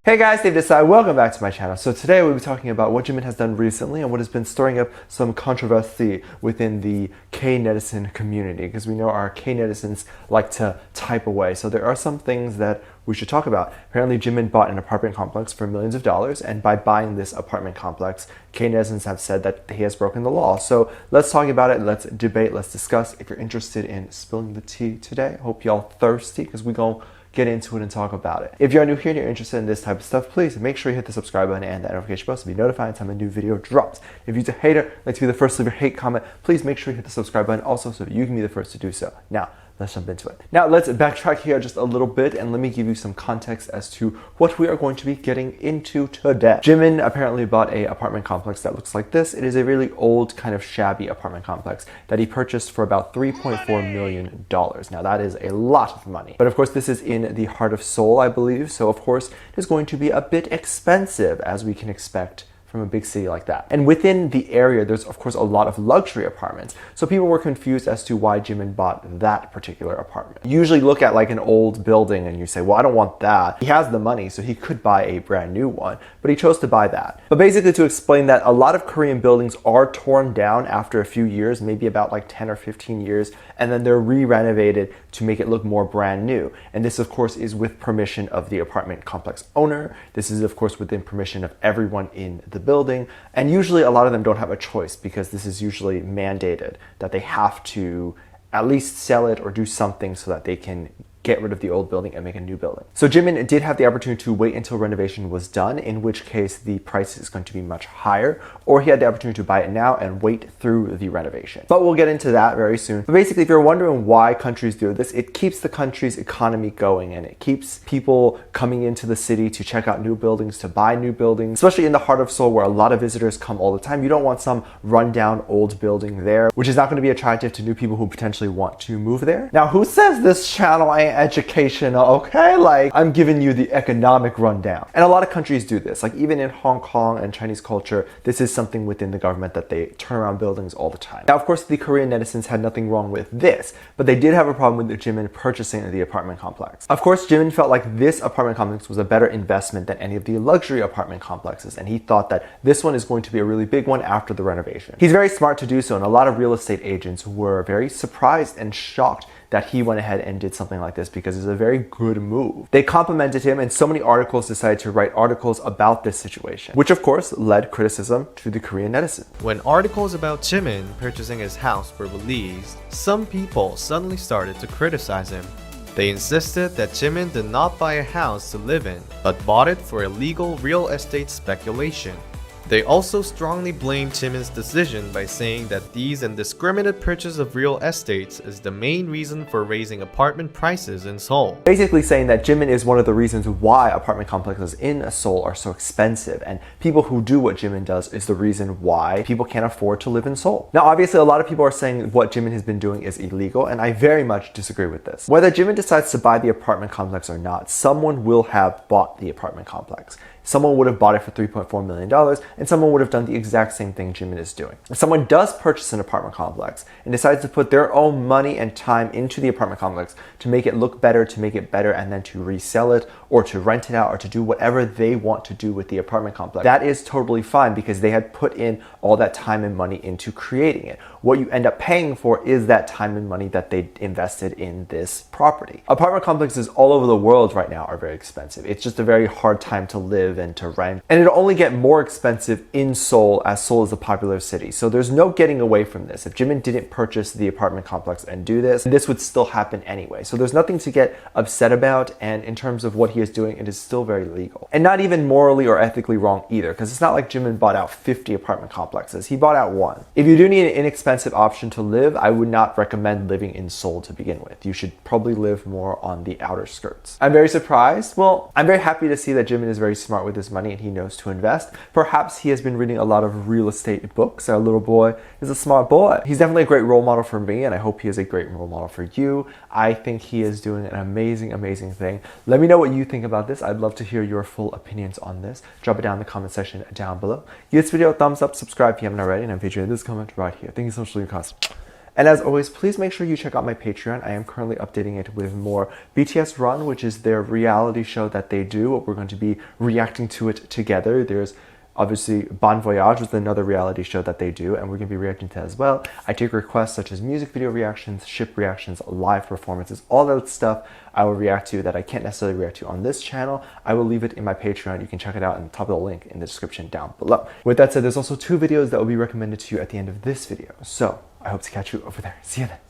Hey guys, Dave this side. Welcome back to my channel. So today we'll be talking about what Jimin has done recently and what has been stirring up some controversy within the K-Netizen community, because we know our K-Netizens like to type away. So there are some things that we should talk about. Apparently Jimin bought an apartment complex for millions of dollars, and by buying this apartment complex, K-Netizens have said that he has broken the law. So let's talk about it, let's debate, let's discuss. If you're interested in spilling the tea today, I hope y'all thirsty, because we're gonna get into it and talk about it. If you're new here and you're interested in this type of stuff, please make sure you hit the subscribe button and that notification bell to be notified anytime a new video drops. If you're a hater, like to be the first to leave your hate comment, please make sure you hit the subscribe button also so that you can be the first to do so. Now, let's jump into it. Now, let's backtrack here just a little bit and let me give you some context as to what we are going to be getting into today. Jimin apparently bought an apartment complex that looks like this. It is a really old, kind of shabby apartment complex that he purchased for about $3.4 million. Now, that is a lot of money. But of course, this is in the heart of Seoul, I believe. So of course, it is going to be a bit expensive, as we can expect from a big city like that. And within the area, there's of course a lot of luxury apartments. So people were confused as to why Jimin bought that particular apartment. You usually look at like an old building and you say, well, I don't want that. He has the money, so he could buy a brand new one, but he chose to buy that. But basically, to explain that, a lot of Korean buildings are torn down after a few years, maybe about like 10 or 15 years, and then they're re-renovated to make it look more brand new. And this of course is with permission of the apartment complex owner. This is of course within permission of everyone in the building, and usually a lot of them don't have a choice, because this is usually mandated that they have to at least sell it or do something so that they can get rid of the old building and make a new building. So Jimin did have the opportunity to wait until renovation was done, in which case the price is going to be much higher, or he had the opportunity to buy it now and wait through the renovation. But we'll get into that very soon. But basically, if you're wondering why countries do this, it keeps the country's economy going, and it keeps people coming into the city to check out new buildings, to buy new buildings, especially in the heart of Seoul where a lot of visitors come all the time. You don't want some rundown old building there, which is not going to be attractive to new people who potentially want to move there. Now, who says this channel ain't educational? Okay, like, I'm giving you the economic rundown. And a lot of countries do this. Like, even in Hong Kong and Chinese culture, this is something within the government that they turn around buildings all the time. Now, of course, the Korean netizens had nothing wrong with this, but they did have a problem with Jimin purchasing the apartment complex. Of course, Jimin felt like this apartment complex was a better investment than any of the luxury apartment complexes, and he thought that this one is going to be a really big one after the renovation. He's very smart to do so, and a lot of real estate agents were very surprised and shocked that he went ahead and did something like this, because it's a very good move. They complimented him, and so many articles decided to write articles about this situation, which of course led criticism to the Korean netizen. When articles about Jimin purchasing his house were released, some people suddenly started to criticize him. They insisted that Jimin did not buy a house to live in, but bought it for illegal real estate speculation. They also strongly blamed Jimin's decision by saying that these indiscriminate purchase of real estates is the main reason for raising apartment prices in Seoul. Basically saying that Jimin is one of the reasons why apartment complexes in Seoul are so expensive, and people who do what Jimin does is the reason why people can't afford to live in Seoul. Now, obviously, a lot of people are saying what Jimin has been doing is illegal, and I very much disagree with this. Whether Jimin decides to buy the apartment complex or not, someone will have bought the apartment complex. Someone would have bought it for $3.4 million, and someone would have done the exact same thing Jimin is doing. If someone does purchase an apartment complex and decides to put their own money and time into the apartment complex to make it look better, to make it better, and then to resell it, or to rent it out, or to do whatever they want to do with the apartment complex, that is totally fine, because they had put in all that time and money into creating it. What you end up paying for is that time and money that they invested in this property. Apartment complexes all over the world right now are very expensive. It's just a very hard time to live and to rent. And it'll only get more expensive in Seoul, as Seoul is a popular city. So there's no getting away from this. If Jimin didn't purchase the apartment complex and do this, this would still happen anyway. So there's nothing to get upset about. And in terms of what he is doing, it is still very legal. And not even morally or ethically wrong either, because it's not like Jimin bought out 50 apartment complexes. He bought out one. If you do need an inexpensive option to live, I would not recommend living in Seoul to begin with. You should probably live more on the outer skirts. I'm very surprised. Well, I'm very happy to see that Jimin is very smart with his money and he knows to invest. Perhaps he has been reading a lot of real estate books. Our little boy is a smart boy. He's definitely a great role model for me, and I hope he is a great role model for you. I think he is doing an amazing, amazing thing. Let me know what you think about this. I'd love to hear your full opinions on this. Drop it down in the comment section down below. Give this video a thumbs up, subscribe if you haven't already, and I'm featuring this comment right here. Thank you so much for your comments. And as always, please make sure you check out my Patreon. I am currently updating it with more BTS Run, which is their reality show that they do. We're going to be reacting to it together. There's obviously Bon Voyage, was another reality show that they do, and we're going to be reacting to that as well. I take requests such as music video reactions, ship reactions, live performances, all that stuff I will react to that I can't necessarily react to on this channel. I will leave it in my Patreon. You can check it out in the top of the link in the description down below. With that said, there's also 2 videos that will be recommended to you at the end of this video. So I hope to catch you over there. See you then.